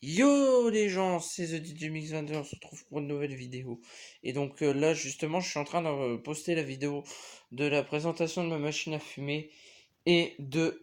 Yo les gens, c'est The DJ Mix 22, on se retrouve pour une nouvelle vidéo. Et donc là justement je suis en train de poster la vidéo de la présentation de ma machine à fumer et de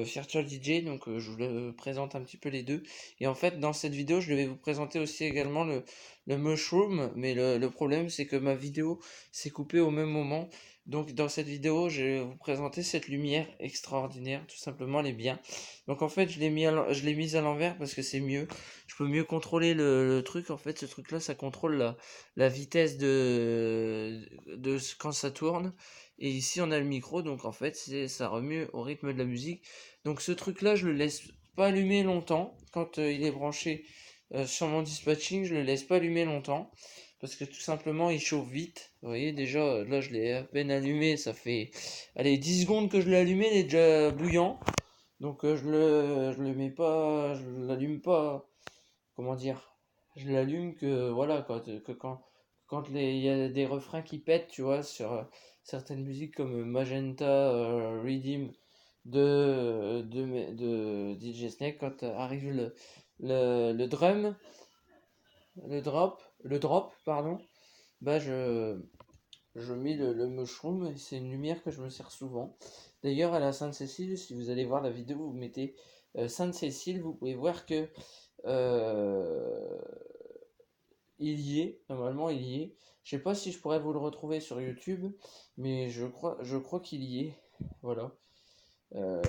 Virtual DJ, donc je vous le présente un petit peu les deux. Et en fait dans cette vidéo je vais vous présenter aussi également le Mushroom, mais le problème c'est que ma vidéo s'est coupée au même moment. Donc dans cette vidéo je vais vous présenter cette lumière extraordinaire, tout simplement elle est bien. Donc en fait je l'ai mise à l'envers parce que c'est mieux, je peux mieux contrôler le truc. En fait ce truc là ça contrôle la vitesse de quand ça tourne. Et ici on a le micro, donc en fait ça remue au rythme de la musique. Donc ce truc là je le laisse pas allumer longtemps. Quand il est branché sur mon dispatching, je le laisse pas allumer longtemps. Parce que tout simplement il chauffe vite. Vous voyez déjà là je l'ai à peine allumé, ça fait allez 10 secondes que je l'ai allumé, il est déjà bouillant. Donc je le mets pas, je l'allume pas, comment dire, je l'allume que voilà il y a des refrains qui pètent, tu vois, sur certaines musiques comme Magenta, Redeem de DJ Snake, quand arrive le drum, le drop, pardon, bah je mets le mushroom et c'est une lumière que je me sers souvent. D'ailleurs, à la Sainte-Cécile, si vous allez voir la vidéo, vous mettez Sainte-Cécile, vous pouvez voir que euh, il y est, normalement il y est. Je sais pas si je pourrais vous le retrouver sur YouTube, mais je crois qu'il y est. Voilà. Euh,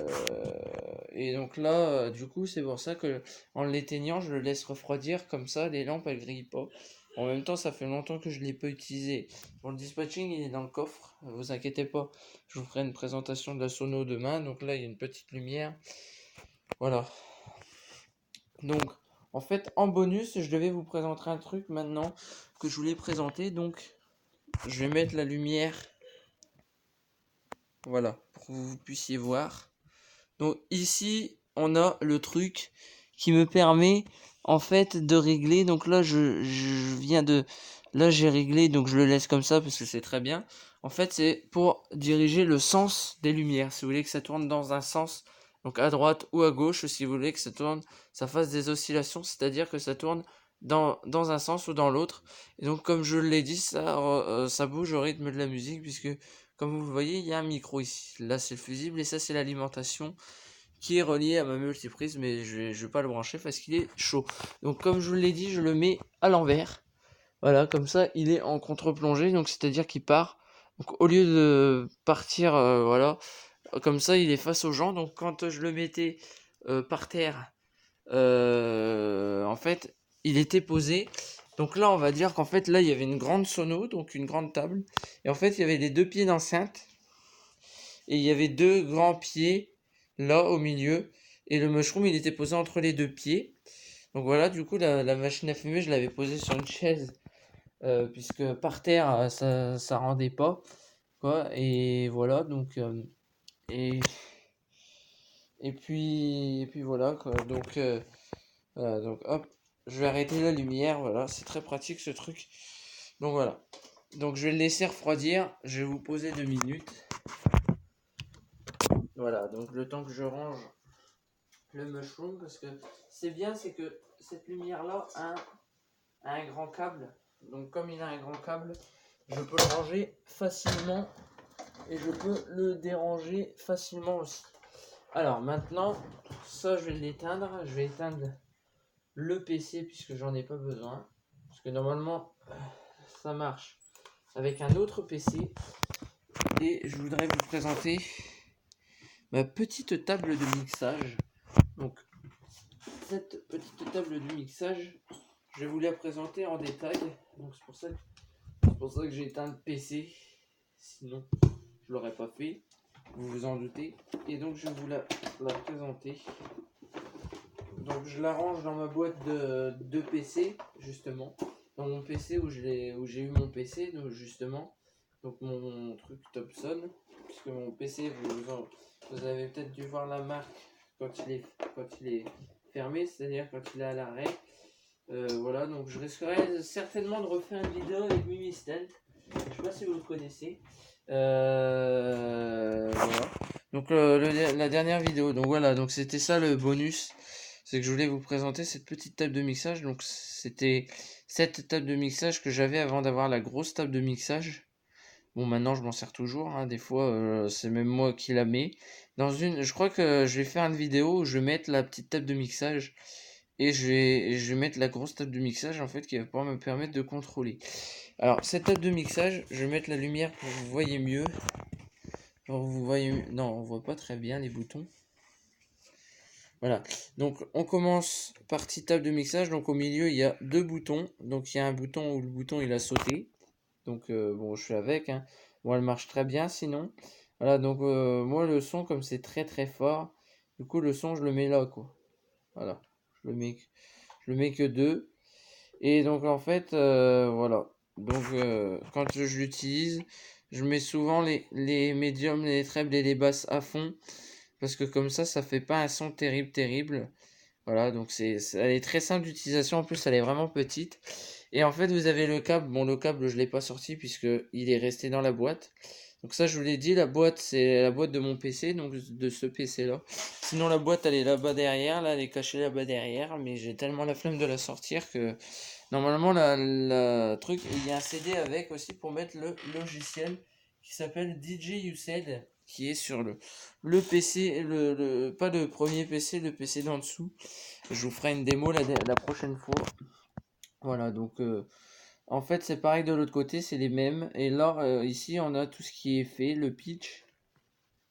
et donc là, du coup, c'est pour ça que en l'éteignant, je le laisse refroidir comme ça, les lampes elles grillent pas. En même temps, ça fait longtemps que je l'ai pas utilisé. Pour le dispatching, il est dans le coffre, vous inquiétez pas. Je vous ferai une présentation de la sono demain. Donc là, il y a une petite lumière. Voilà. Donc, en fait, en bonus, je devais vous présenter un truc maintenant que je voulais présenter. Donc, je vais mettre la lumière, voilà, pour que vous puissiez voir. Donc ici, on a le truc qui me permet en fait de régler. Donc là, je viens de... Là, j'ai réglé, donc je le laisse comme ça parce que c'est très bien. En fait, c'est pour diriger le sens des lumières. Si vous voulez que ça tourne dans un sens, donc à droite ou à gauche, si vous voulez que ça tourne, ça fasse des oscillations, c'est-à-dire que ça tourne dans un sens ou dans l'autre. Et donc, comme je l'ai dit, ça bouge au rythme de la musique, puisque comme vous le voyez, il y a un micro ici. Là, c'est le fusible et ça, c'est l'alimentation qui est relié à ma multiprise, mais je vais pas le brancher parce qu'il est chaud. Donc comme je vous l'ai dit, je le mets à l'envers. Voilà, comme ça, il est en contre-plongée, donc c'est-à-dire qu'il part. Donc au lieu de partir, voilà, comme ça, il est face aux gens. Donc quand je le mettais par terre, en fait, il était posé. Donc là, on va dire qu'en fait, là, il y avait une grande sono, donc une grande table. Et en fait, il y avait les deux pieds d'enceinte. Et il y avait deux grands pieds là au milieu. Et le mushroom, il était posé entre les deux pieds. Donc voilà, du coup, la machine à fumer, je l'avais posée sur une chaise. Puisque par terre, ça rendait pas. Quoi. Et voilà, donc. Et, et puis voilà, quoi. Donc, voilà, donc hop, je vais arrêter la lumière. Voilà, c'est très pratique ce truc. Donc voilà. Donc je vais le laisser refroidir. Je vais vous poser 2 minutes. Voilà, donc le temps que je range le mushroom, parce que c'est bien, c'est que cette lumière là a un grand câble. Donc comme il a un grand câble, je peux le ranger facilement et je peux le déranger facilement aussi. Alors maintenant, ça je vais l'éteindre. Je vais éteindre le PC puisque j'en ai pas besoin, parce que normalement ça marche avec un autre PC. Et je voudrais vous présenter ma petite table de mixage. Donc cette petite table de mixage, je vais vous la présenter en détail. Donc c'est pour ça que j'ai éteint le PC. Sinon, je l'aurais pas fait. Vous vous en doutez. Et donc je vais vous la présenter. Donc je la range dans ma boîte de PC, justement. Dans mon PC où j'ai eu mon PC, donc justement. Donc mon truc Topson. Puisque mon PC, vous avez peut-être dû voir la marque quand il est fermé, c'est-à-dire quand il est à l'arrêt. Voilà, donc je risquerai certainement de refaire une vidéo avec Mimi Stent. Je sais pas si vous le connaissez. Voilà. Donc la dernière vidéo. Donc voilà, donc c'était ça le bonus. c'est que je voulais vous présenter cette petite table de mixage. Donc c'était cette table de mixage que j'avais avant d'avoir la grosse table de mixage. Bon, maintenant je m'en sers toujours, hein. Des fois c'est même moi qui la mets. Je crois que je vais faire une vidéo où je vais mettre la petite table de mixage et je vais mettre la grosse table de mixage en fait qui va pouvoir me permettre de contrôler. Alors cette table de mixage, je vais mettre la lumière pour que vous voyez mieux. Genre vous voyez, non, on voit pas très bien les boutons. Voilà, donc on commence par petite table de mixage. Donc au milieu il y a deux boutons. Donc il y a un bouton où le bouton il a sauté. Donc bon, je suis avec, hein. Bon, elle marche très bien sinon. Voilà, donc moi le son comme c'est très très fort, du coup le son je le mets là quoi. Voilà, je le mets que deux. Et donc en fait voilà. Donc quand je l'utilise, je mets souvent les médiums, les trebles et les basses à fond. Parce que comme ça fait pas un son terrible. Voilà, donc elle est très simple d'utilisation. En plus, elle est vraiment petite. Et en fait, vous avez le câble. Bon, le câble, je l'ai pas sorti puisque il est resté dans la boîte. Donc ça, je vous l'ai dit, la boîte, c'est la boîte de mon PC, donc de ce PC-là. Sinon, la boîte, elle est là-bas derrière. Là, elle est cachée là-bas derrière. Mais j'ai tellement la flemme de la sortir que normalement, la truc, il y a un CD avec aussi pour mettre le logiciel qui s'appelle DJ Used, qui est sur le PC, pas le premier PC, le PC d'en dessous. Je vous ferai une démo la prochaine fois. Voilà, donc en fait c'est pareil de l'autre côté, c'est les mêmes. Et là, ici on a tout ce qui est fait, le pitch,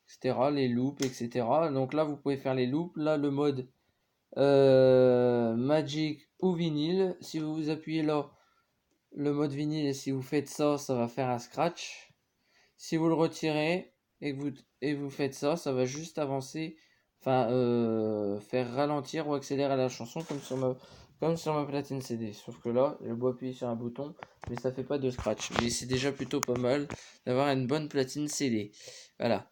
etc., les loops, etc. Donc là vous pouvez faire les loops. Là le mode Magic ou vinyle. Si vous appuyez là, le mode vinyle, et si vous faites ça, ça va faire un scratch. Si vous le retirez et que vous faites ça, ça va juste avancer, enfin faire ralentir ou accélérer la chanson comme sur ma platine CD. Sauf que là, j'ai beau appuyer sur un bouton, mais ça fait pas de scratch. Mais c'est déjà plutôt pas mal d'avoir une bonne platine CD. Voilà.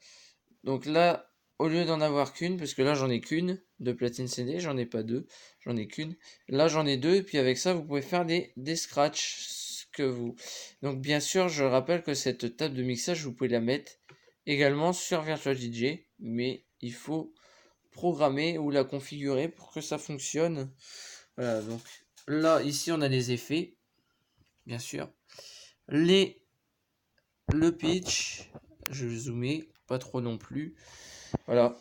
Donc là, au lieu d'en avoir qu'une, parce que là j'en ai qu'une de platine CD, j'en ai pas deux, j'en ai qu'une. Là j'en ai deux, et puis avec ça vous pouvez faire des scratchs que vous. Donc bien sûr, je rappelle que cette table de mixage, vous pouvez la mettre également sur Virtual DJ, mais il faut programmer ou la configurer pour que ça fonctionne. Voilà, donc là, ici on a les effets, bien sûr. Le pitch, je vais zoomer, pas trop non plus. Voilà.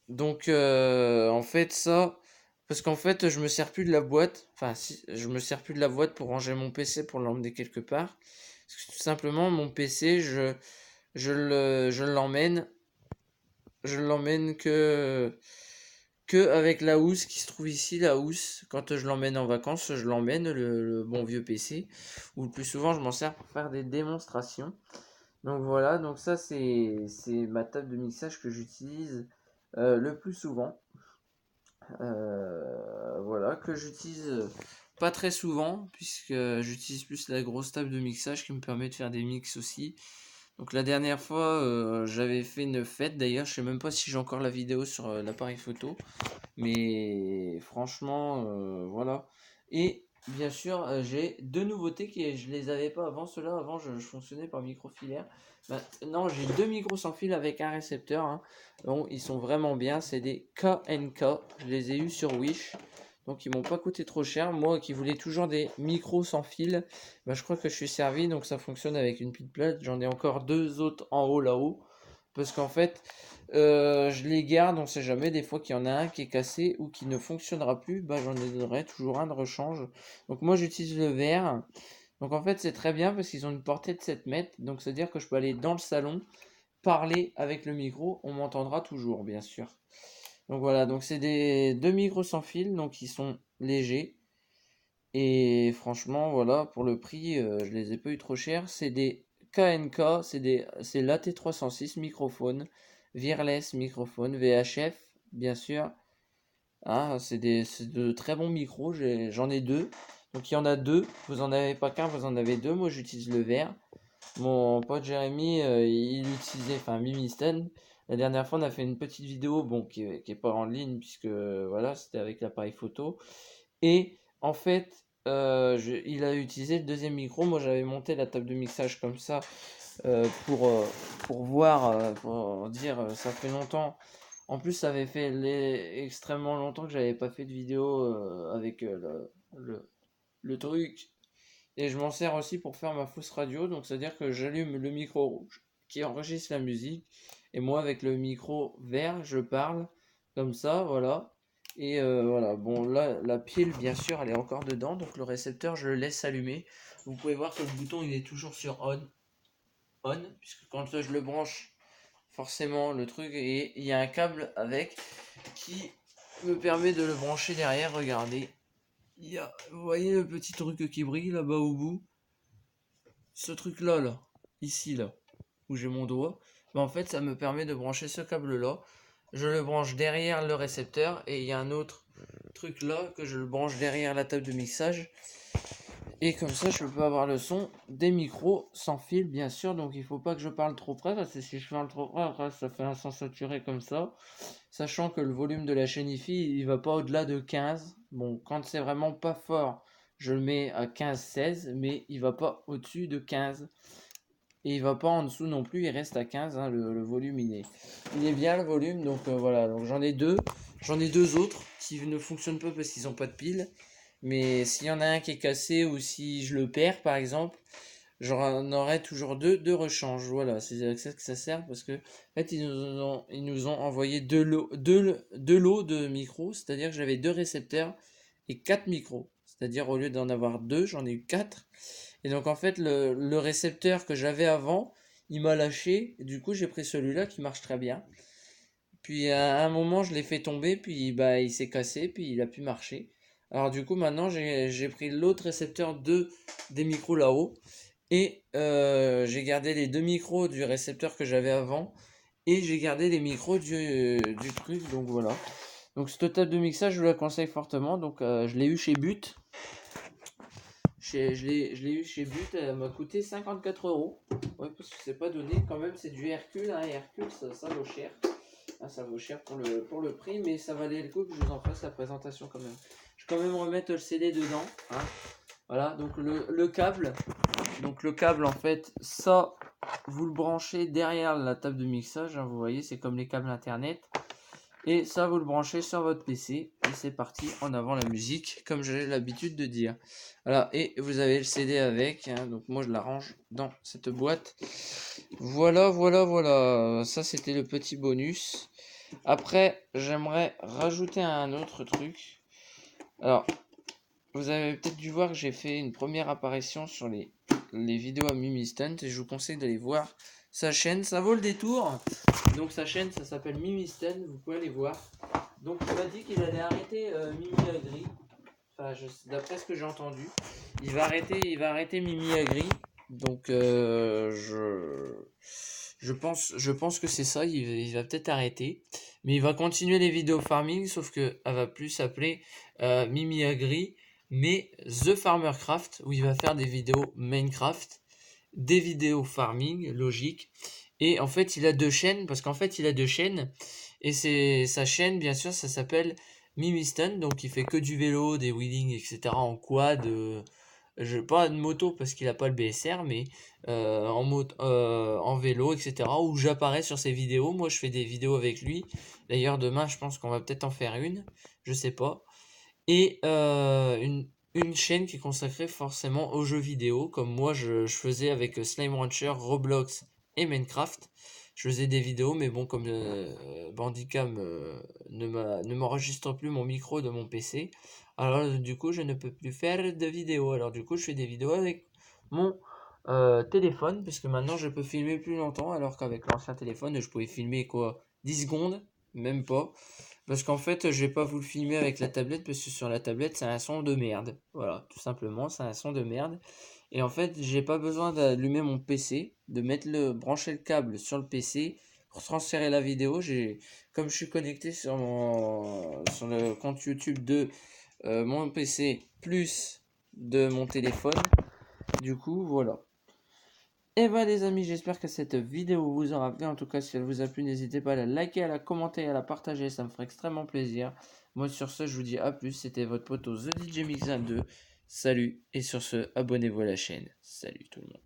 Donc en fait ça, parce qu'en fait je me sers plus de la boîte, enfin si, je me sers plus de la boîte pour ranger mon PC pour l'emmener quelque part. Parce que tout simplement mon PC je l'emmène que avec la housse qui se trouve ici, la housse. Quand je l'emmène en vacances, je l'emmène le bon vieux PC. Ou le plus souvent je m'en sers pour faire des démonstrations. Donc voilà, donc ça c'est ma table de mixage que j'utilise le plus souvent. Voilà, que j'utilise pas très souvent, puisque j'utilise plus la grosse table de mixage qui me permet de faire des mix aussi. Donc la dernière fois, j'avais fait une fête, d'ailleurs, je sais même pas si j'ai encore la vidéo sur l'appareil photo, mais franchement, voilà. Et bien sûr, j'ai deux nouveautés qui je les avais pas avant. Ceux-là, avant, je fonctionnais par micro-filaire. Maintenant, j'ai deux micros sans fil avec un récepteur, hein. Donc, ils sont vraiment bien. C'est des KNK. Je les ai eus sur Wish. Donc, ils m'ont pas coûté trop cher. Moi qui voulais toujours des micros sans fil, je crois que je suis servi. Donc, ça fonctionne avec une petite plate. J'en ai encore deux autres en haut là-haut. Parce qu'en fait, je les garde, on sait jamais, des fois qu'il y en a un qui est cassé ou qui ne fonctionnera plus, j'en donnerai toujours un de rechange. Donc moi j'utilise le verre. Donc en fait c'est très bien parce qu'ils ont une portée de 7 mètres. Donc c'est à dire que je peux aller dans le salon, parler avec le micro, on m'entendra toujours bien sûr. Donc voilà, donc c'est des deux micros sans fil, donc ils sont légers. Et franchement voilà, pour le prix, je les ai pas eu trop cher. C'est des KNK, c'est l'AT306 microphone, wireless microphone, VHF bien sûr. Ah, c'est de très bons micros, j'en ai deux. Donc il y en a deux, vous en avez pas qu'un, vous en avez deux. Moi j'utilise le vert. Mon pote Jérémy, il utilisait, enfin Mimi Stan. La dernière fois on a fait une petite vidéo, bon, qui est pas en ligne, puisque voilà, c'était avec l'appareil photo. Et en fait, il a utilisé le deuxième micro. Moi j'avais monté la table de mixage comme ça pour voir, pour dire ça fait longtemps En plus, ça avait fait extrêmement longtemps que j'avais pas fait de vidéo avec le truc. Et je m'en sers aussi pour faire ma fausse radio. Donc, c'est-à-dire que j'allume le micro rouge qui enregistre la musique. Et moi, avec le micro vert, je parle comme ça, voilà. Et voilà, bon, là, la pile, bien sûr, elle est encore dedans. Donc, le récepteur, je le laisse allumer. Vous pouvez voir que le bouton, il est toujours sur on, puisque quand je le branche, forcément, le truc, et il y a un câble avec qui me permet de le brancher derrière. Regardez, vous voyez le petit truc qui brille là-bas au bout, ce truc là, ici là, où j'ai mon doigt, en fait ça me permet de brancher ce câble là. Je le branche derrière le récepteur et il y a un autre truc là que je le branche derrière la table de mixage. Et comme ça, je peux avoir le son des micros sans fil, bien sûr. Donc, il faut pas que je parle trop près, parce que si je parle trop près, après, ça fait un son saturé comme ça. Sachant que le volume de la chaîne hi-fi, il va pas au-delà de 15. Bon, quand c'est vraiment pas fort, je le mets à 15-16, mais il va pas au-dessus de 15. Et il va pas en dessous non plus, il reste à 15. Hein, le volume, il est bien le volume. Donc, voilà. Donc, j'en ai deux. J'en ai deux autres qui ne fonctionnent pas parce qu'ils n'ont pas de pile. Mais s'il y en a un qui est cassé ou si je le perds par exemple, j'en aurai toujours deux de rechange. Voilà, c'est à ça que ça sert parce que en fait ils nous ont envoyé deux lots de micros, c'est-à-dire que j'avais deux récepteurs et quatre micros. C'est-à-dire au lieu d'en avoir deux, j'en ai eu quatre. Et donc en fait le récepteur que j'avais avant, il m'a lâché. Et du coup j'ai pris celui-là qui marche très bien. Puis à un moment, je l'ai fait tomber, puis bah, il s'est cassé, puis il a pu marcher. Alors du coup, maintenant, j'ai pris l'autre récepteur des micros là-haut. Et j'ai gardé les deux micros du récepteur que j'avais avant. Et j'ai gardé les micros du truc. Donc voilà. Donc ce table de mixage, je vous la conseille fortement. Donc je l'ai eu chez But. Je l'ai eu chez But. Elle m'a coûté 54 €. Ouais, parce que c'est pas donné. Quand même, c'est du Hercule. Hein. Hercule, ça vaut cher. Ah, ça vaut cher pour le prix, mais ça valait le coup que je vous en fasse la présentation quand même. Je vais quand même remettre le CD dedans. Hein. Voilà, donc le câble. Donc le câble, en fait, ça, vous le branchez derrière la table de mixage. Hein, vous voyez, c'est comme les câbles internet. Et ça, vous le branchez sur votre PC. Et c'est parti, en avant la musique, comme j'ai l'habitude de dire. Voilà, et vous avez le CD avec. Hein, donc moi, je la range dans cette boîte. Voilà, voilà, voilà. Ça, c'était le petit bonus. Après, j'aimerais rajouter un autre truc. Alors, vous avez peut-être dû voir que j'ai fait une première apparition sur les vidéos à Mimi Stunt. Et je vous conseille d'aller voir sa chaîne. Ça vaut le détour. Donc sa chaîne, ça s'appelle Mimi Stunt. Vous pouvez aller voir. Donc il m'a dit qu'il allait arrêter Mimi Agri. Enfin, d'après ce que j'ai entendu. Il va arrêter Mimi Agri. Donc je pense que c'est ça, il va peut-être arrêter. Mais il va continuer les vidéos farming, sauf qu'elle va plus s'appeler Mimi Agri, mais The Farmer Craft, où il va faire des vidéos Minecraft, des vidéos farming, logique. Et en fait, il a deux chaînes, parce qu'en fait, il a deux chaînes. Et sa chaîne, bien sûr, ça s'appelle Mimi Stunt, donc il fait que du vélo, des wheeling, etc. en quad. Pas de moto parce qu'il a pas le BSR, mais en vélo, etc. Où j'apparais sur ses vidéos. Moi, je fais des vidéos avec lui. D'ailleurs, demain, je pense qu'on va peut-être en faire une. Je sais pas. Et une chaîne qui est consacrée forcément aux jeux vidéo, comme moi je faisais avec Slime Rancher, Roblox et Minecraft. Je faisais des vidéos, mais bon, comme Bandicam ne m'enregistre plus mon micro de mon PC, alors du coup je ne peux plus faire de vidéos. Alors du coup je fais des vidéos avec mon téléphone, parce que maintenant je peux filmer plus longtemps, alors qu'avec l'ancien téléphone je pouvais filmer quoi 10 secondes, même pas. Parce qu'en fait, je vais pas vous le filmer avec la tablette parce que sur la tablette, c'est un son de merde. Voilà, tout simplement, c'est un son de merde. Et en fait, j'ai pas besoin d'allumer mon PC, de brancher le câble sur le PC pour transférer la vidéo. Comme je suis connecté sur le compte YouTube de mon PC plus de mon téléphone, du coup, voilà. Et voilà les amis, j'espère que cette vidéo vous aura plu. En tout cas, si elle vous a plu, n'hésitez pas à la liker, à la commenter et à la partager. Ça me ferait extrêmement plaisir. Moi, sur ce, je vous dis à plus. C'était votre poteau The DJ Mix 2. Salut. Et sur ce, abonnez-vous à la chaîne. Salut tout le monde.